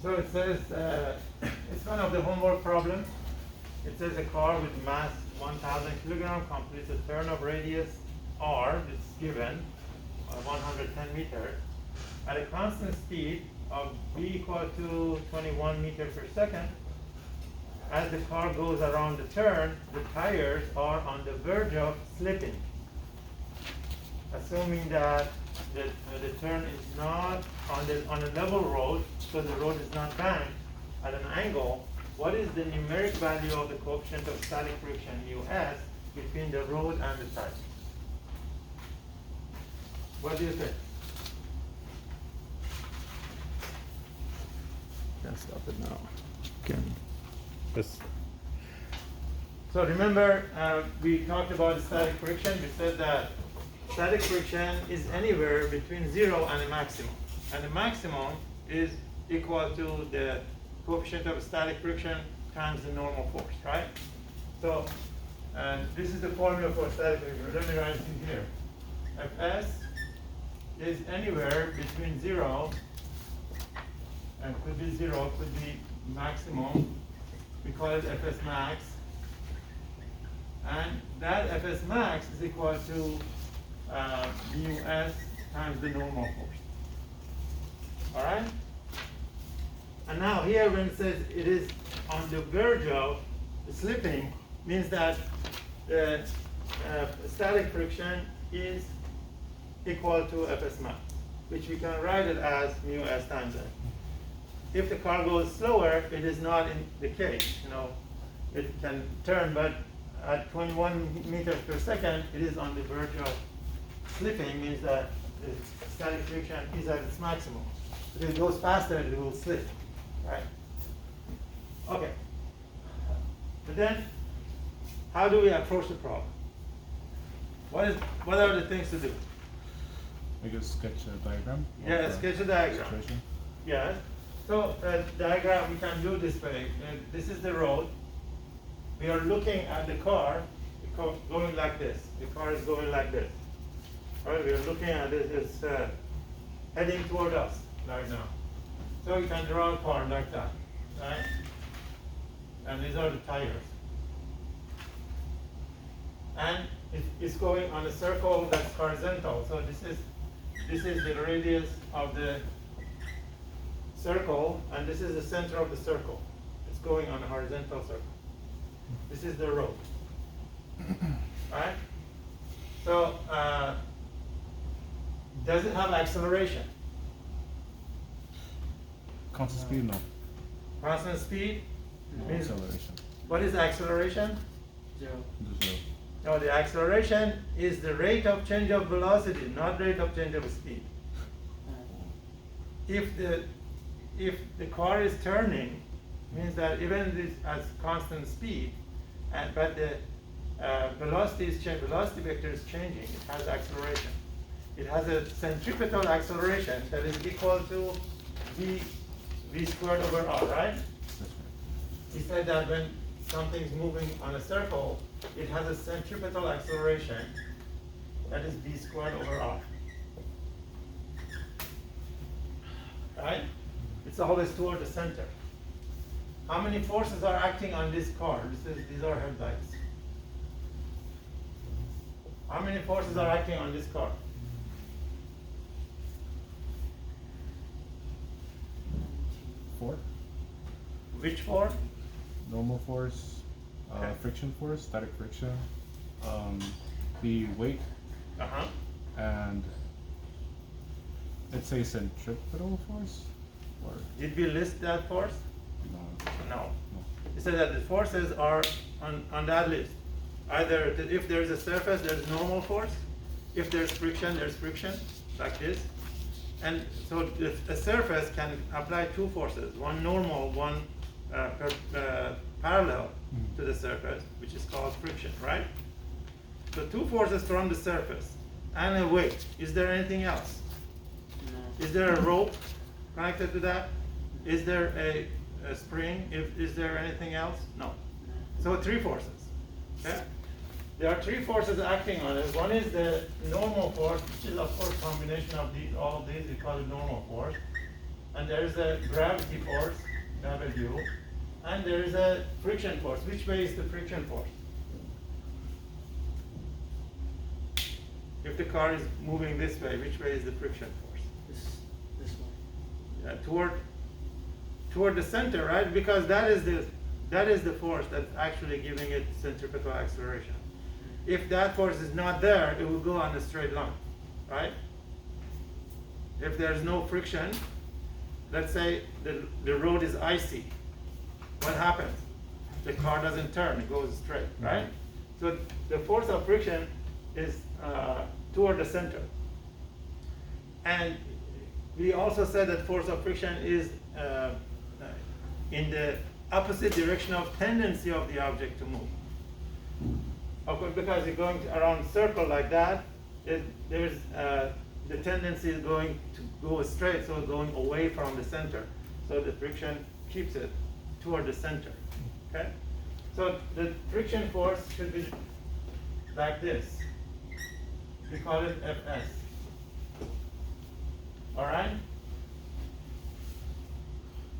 So it says, it's one of the homework problems. It says a car with mass 1,000 kilogram completes a turn of radius r, which is given, 110 meters, at a constant speed of v equal to 21 meters per second. As the car goes around the turn, the tires are on the verge of slipping. Assuming that the turn is not on a level road, so the road is not banked at an angle, what is the numeric value of the coefficient of static friction us between the road and the tire? What do you think? Can't stop it now. Can this? So remember, we talked about static friction. We said that static friction is anywhere between 0 and a maximum. And the maximum is equal to the coefficient of static friction times the normal force, right? So this is the formula for static friction. Let me write it here. Fs is anywhere between 0 and could be 0, could be maximum. We call it Fs max. And that Fs max is equal to us times the normal force. All right? And now here when it says it is on the verge of slipping, means that the static friction is equal to Fs max, which we can write it as s times n. If the car goes slower, it is not in the case. It can turn, but at 21 meters per second, it is on the verge of slipping, means that the static friction is at its maximum. If it goes faster, it will slip, right? Okay. But then, how do we approach the problem? What are the things to do? I guess sketch a diagram. Yeah, sketch a diagram. Situation. Yes. So diagram we can do this way. This is the road. We are looking at the car going like this. The car is going like this. All right, we are looking at it. It's heading toward us right now. So we can draw a car like that, right? And these are the tires. And it's going on a circle that's horizontal. So this is the radius of the circle, and this is the center of the circle. It's going on a horizontal circle. This is the road. Right? So, does it have acceleration? Constant speed, no. Constant speed? No acceleration. What is acceleration? Zero. No, the acceleration is the rate of change of velocity, not rate of change of speed. If the car is turning, means that even this has constant speed, but the velocity vector is changing. It has acceleration. It has a centripetal acceleration that is equal to v squared over r, right? He said that when something's moving on a circle, it has a centripetal acceleration that is v squared over r. Right? It's always toward the center. How many forces are acting on this car? These are headlights. How many forces are acting on this car? Four. Which four? Normal force, Okay. friction force, static friction, the weight, and let's say centripetal force, or Did we list that force? no? No. It said that the forces are on that list. Either if there's a surface, there's normal force. If there's friction, like this. And so a surface can apply two forces, one normal, one parallel to the surface, which is called friction, right? So two forces from the surface and a weight. Is there anything else? No. Is there a rope connected to that? Is there a spring? Is there anything else? No. So three forces. Okay? There are three forces acting on it. One is the normal force, which is of course combination of all of these. We call it normal force. and there is a gravity force, W, and there is a friction force. Which way is the friction force? If the car is moving this way, which way is the friction force? This one. Toward the center, right? Because that is the force that's actually giving it centripetal acceleration. If that force is not there, it will go on a straight line, right? If there's no friction, let's say the road is icy, what happens? The car doesn't turn, it goes straight, right? So the force of friction is toward the center. And we also said that force of friction is in the opposite direction of tendency of the object to move. Of course, because you're going around a circle like that, there's the tendency is going to go straight, so going away from the center. So the friction keeps it toward the center. Okay? So the friction force should be like this. We call it Fs. All right?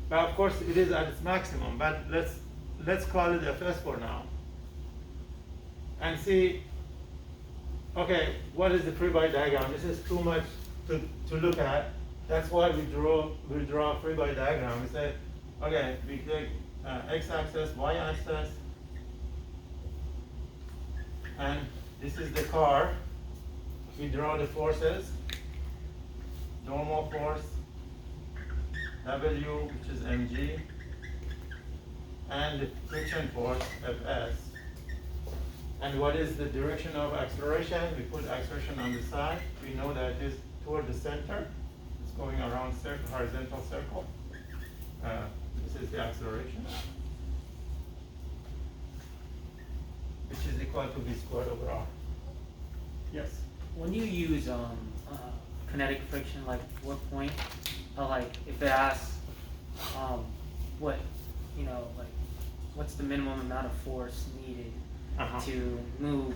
But of course, it is at its maximum. But let's call it Fs for now, and see. Okay, what is the free body diagram? This is too much to look at. That's why we draw a free body diagram. We say, okay, we take x-axis, y-axis, and this is the car. We draw the forces, normal force, W, which is mg, and the friction force, Fs. And what is the direction of acceleration? We put acceleration on the side. We know that it is toward the center. It's going around circle, horizontal circle. This is the acceleration, which is equal to v squared over r. Yes? When you use kinetic friction, like what point, like if it asks what, like what's the minimum amount of force needed to move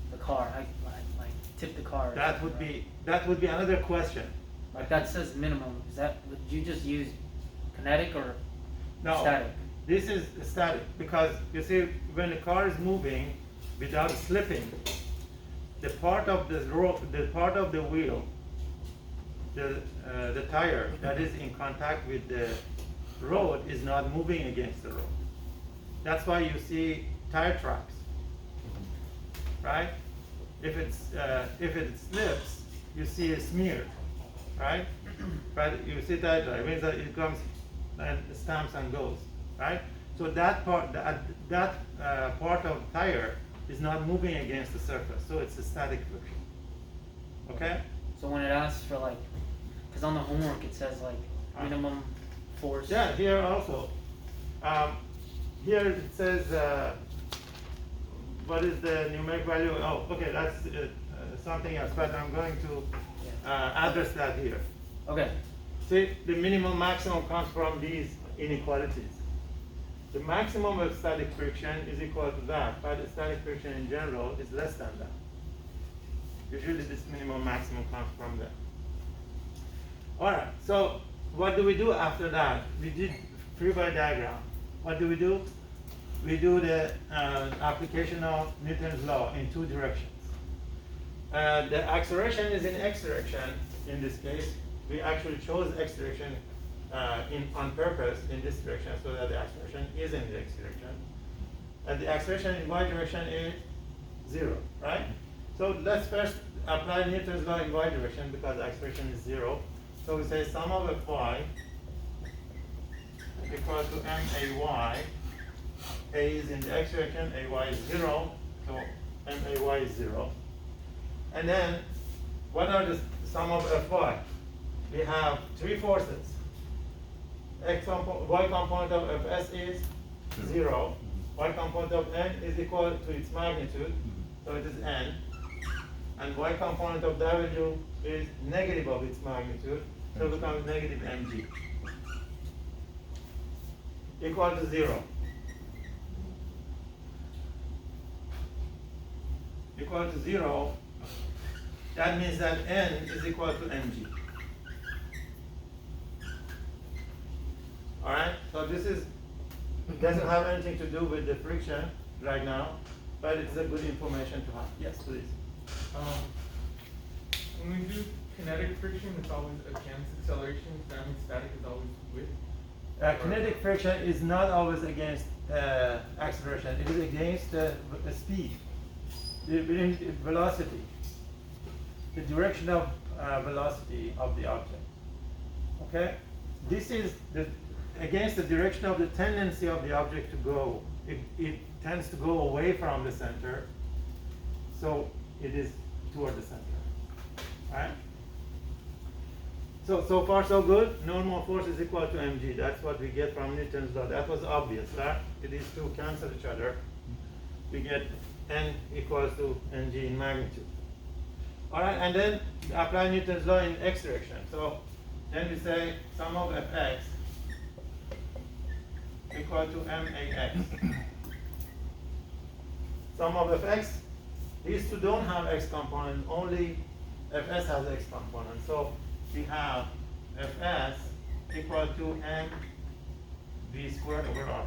the car, like tip the car. That would be another question. Like that says minimum. Would you just use kinetic or static? This is static because you see when the car is moving without slipping, the part of the wheel, the tire that is in contact with the road is not moving against the road. That's why you see tire tracks, right? If it slips, you see a smear, right? But you see that it means that it comes and stamps and goes, right? So that part, part of tire is not moving against the surface, so it's a static friction. Okay? So when it asks for like, because on the homework it says like minimum force. Yeah, here also. Here it says, what is the numeric value? Oh, okay, that's something else, but I'm going to address that here. Okay. See, the minimum maximum comes from these inequalities. The maximum of static friction is equal to that, but the static friction in general is less than that. Usually this minimum maximum comes from that. All right, so what do we do after that? We did free body diagram. What do? We do the application of Newton's law in two directions. The acceleration is in x direction in this case. We actually chose x direction on purpose in this direction so that the acceleration is in the x direction. And the acceleration in y direction is 0, right? So let's first apply Newton's law in y direction because acceleration is 0. So we say sum of Fy equal to MAY. A is in the x direction, AY is 0, so MAY is 0. And then, what are the sum of Fy? We have three forces. Y component of Fs is 0. Y component of N is equal to its magnitude, so it is N. And Y component of W is negative of its magnitude, so it becomes negative mg. Equal to 0. Equal to 0, that means that N is equal to mg. All right, so this is, it doesn't have anything to do with the friction right now, but it's a good information to have. Yes, please. When we do kinetic friction, it's always against acceleration. That means static is always with. Kinetic friction is not always against acceleration. It is against the speed, the velocity, the direction of velocity of the object. Okay, this is against the direction of the tendency of the object to go. It tends to go away from the center, so it is toward the center. Right? So far so good. Normal force is equal to mg. That's what we get from Newton's law. That was obvious, right? These two cancel each other. We get n equals to ng in magnitude. All right, and then apply Newton's law in x direction. So then we say sum of fx equal to max. Sum of fx, these two don't have x component, only fs has x component. So we have fs equal to m v squared over r.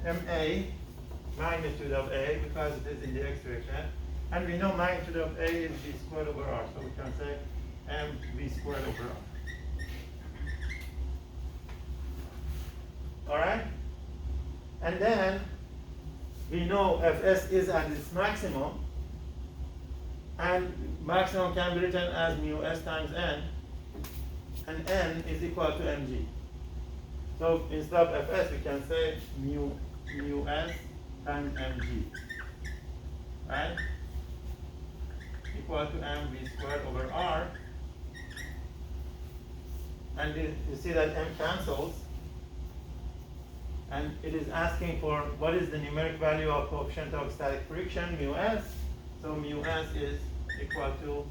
Ma, magnitude of a, because it is in the x direction, and we know magnitude of a is v squared over r, so we can say m v squared over r. All right, and then we know fs is at its maximum, and maximum can be written as mu s times n, and n is equal to mg. So instead of fs, we can say mu s times mg, right? Equal to mv squared over r, and you see that m cancels, and it is asking for what is the numeric value of coefficient of static friction, mu s. So mu s is equal to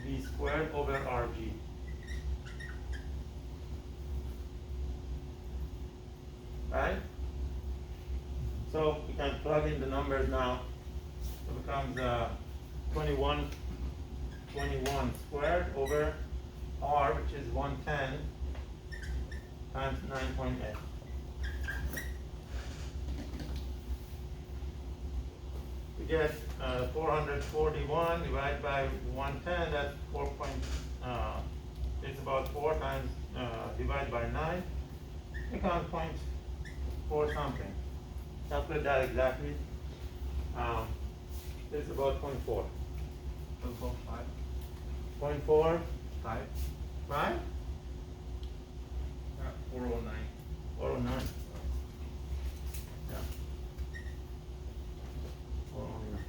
v squared over rg. Right? So we can plug in the numbers now. It becomes 21 squared over r, which is 110 times 9.8. We get 441 divided by 110, that's it's about 4 times divided by 9. Becomes 0.4 something. Calculate that exactly. It's about 0.4. 0.4? 5. 5? 409. 409. Yeah. 409.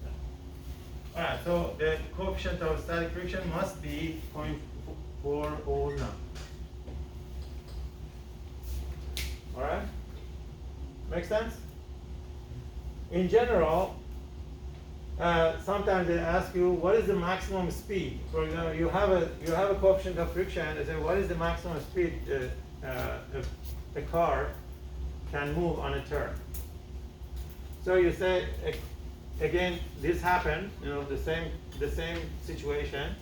Yeah. Alright, so the coefficient of static friction must be 0.409. Alright? Make sense? In general, sometimes they ask you what is the maximum speed. For example, you have a coefficient of friction. They say what is the maximum speed a car can move on a turn. So you say again, this happened. The same situation,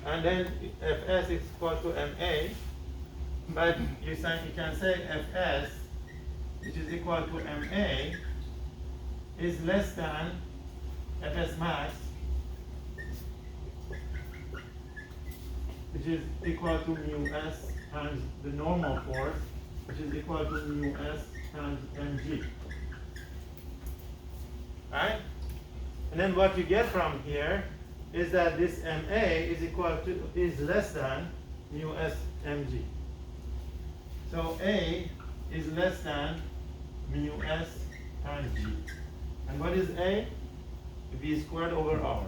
and then fs is equal to ma. But you can say fs, which is equal to ma, is less than fs max, which is equal to mu s times the normal force, which is equal to mu s times mg. Right? And then what you get from here is that this ma is less than mu s mg. So a is less than mu s times g. And what is a? V squared over r.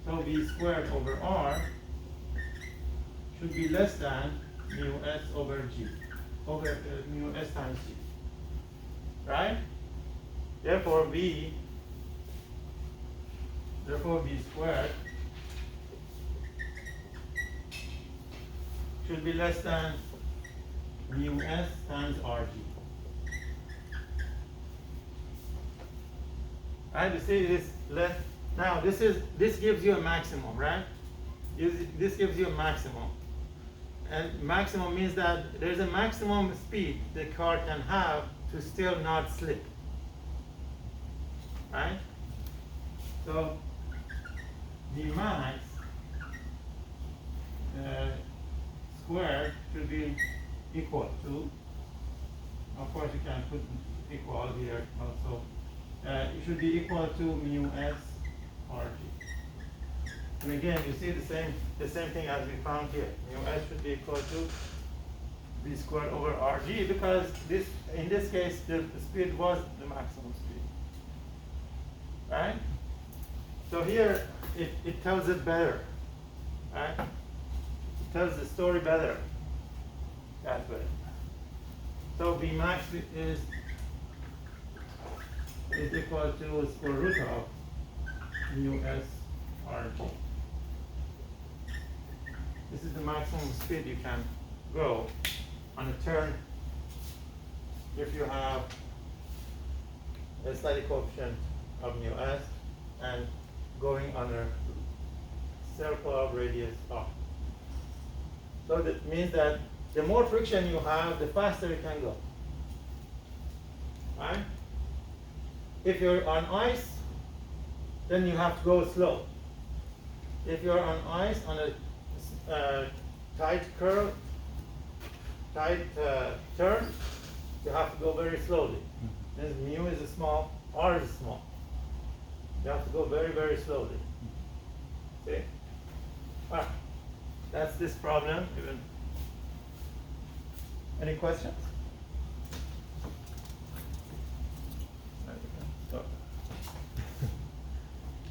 So v squared over r should be less than mu s over g, over mu s times g. Right? Therefore v squared should be less than mu s times rg. Right? You see this less. Now this gives you a maximum, right? This gives you a maximum. And maximum means that there's a maximum speed the car can have to still not slip. Right? So the max squared should be equal to, of course you can put equal here also, it should be equal to mu s RG. And again, you see the same thing as we found here. Mu s should be equal to v squared over RG, because in this case the speed was the maximum speed. Right? So here it tells it better. Right? It tells the story better that way. So V max is equal to square root of mu s RG. This is the maximum speed you can go on a turn if you have a steady coefficient of mu s and going on a circle of radius r. So that means that the more friction you have, the faster you can go. Right? If you're on ice, then you have to go slow. If you're on ice on a tight curve, turn, you have to go very slowly. Since mu is small, r is small. You have to go very, very slowly. See? That's this problem. Any questions?